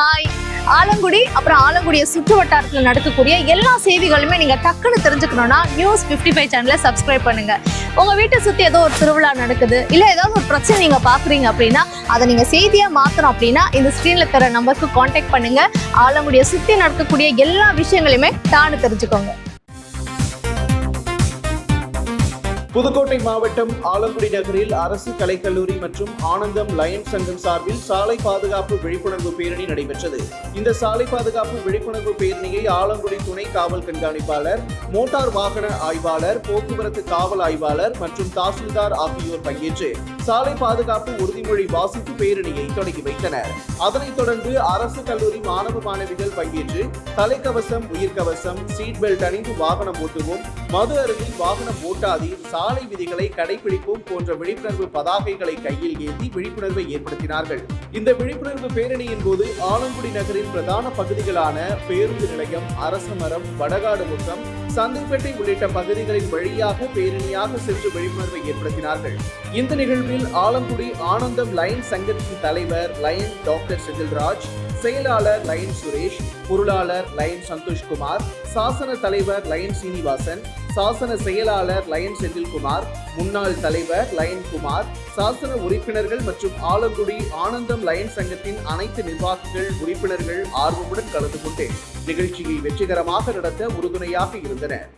Hi. Alangudi அப்புறம் ஆலங்குடியை சுற்று வட்டாரத்தில் நடக்கக்கூடிய எல்லா செய்திகளுமே நீங்க டக்குன்னு தெரிஞ்சுக்கணும்னா நியூஸ் 55 சேனலை சப்ஸ்கிரைப் பண்ணுங்க. உங்க வீட்டை சுத்தி ஏதோ ஒரு திருவிழா நடக்குது, இல்ல ஏதாவது ஒரு பிரச்சனை நீங்க பாக்குறீங்க அப்படின்னா அதை நீங்க செய்தியா மாத்தணும் அப்படின்னா இந்த ஸ்கிரீன்ல தர நம்பருக்கு கான்டாக்ட் பண்ணுங்க. ஆலங்குடியை சுத்தி நடக்கக்கூடிய எல்லா விஷயங்களையுமே டான்னு தெரிஞ்சுக்கோங்க. புதுக்கோட்டை மாவட்டம் ஆலங்குடி நகரில் அரசு கலைக்கல்லூரி மற்றும் ஆனந்தம் லயன்ஸ் சங்கம் சார்பில் சாலை பாதுகாப்பு விழிப்புணர்வு பேரணி நடைபெற்றது. இந்த சாலை பாதுகாப்பு விழிப்புணர்வு பேரணியை ஆலங்குடி துணை காவல் கண்காணிப்பாளர், மோட்டார் வாகன ஆய்வாளர், போக்குவரத்து காவல் ஆய்வாளர் மற்றும் தாசில்தார் ஆகியோர் பங்கேற்று சாலை பாதுகாப்பு உறுதிமொழி வாசித்து பேரணியை தொடங்கி வைத்தனர். அதனைத் தொடர்ந்து அரசு கல்லூரி மாணவ மாணவிகள் பங்கேற்று தலைக்கவசம், உயிர்கவசம், சீட் பெல்ட் அணிந்து வாகனம் ஓட்டுவோம், மது அருந்தில் வாகனம் ஓட்டாதீர், சாலை விதிகளை கடைபிடிப்போம் போன்ற விழிப்புணர்வு பதாகைகளை கையில் ஏந்தி விழிப்புணர்வை ஏற்படுத்தினார்கள். இந்த விழிப்புணர்வு பேரணியின் போது ஆலங்குடி நகரின் பிரதான பகுதிகளான பேருந்து நிலையம், அரசமரம், வடகாடு முத்தம், சந்தைப்பேட்டை உள்ளிட்ட பகுதிகளின் வழியாக பேரணியாக சென்று விழிப்புணர்வை ஏற்படுத்தினார்கள். இந்த நிகழ்வில் ஆலங்குடி ஆனந்தம் லயன்ஸ் சங்கத்தின் தலைவர் லயன் டாக்டர் செந்தில்ராஜ், செயலாளர் லயன் சுரேஷ், பொருளாளர் லயன் சந்தோஷ்குமார், சாசன தலைவர் லயன் சீனிவாசன், சாசன செயலாளர் லயன் செந்தில்குமார், முன்னாள் தலைவர் லயன் குமார், சாசன உறுப்பினர்கள் மற்றும் ஆலங்குடி ஆனந்தம் லயன் சங்கத்தின் அனைத்து நிர்வாகிகள், உறுப்பினர்கள் ஆர்வமுடன் கலந்து கொண்டு நிகழ்ச்சியை வெற்றிகரமாக நடத்த உறுதுணையாக இருந்தனர்.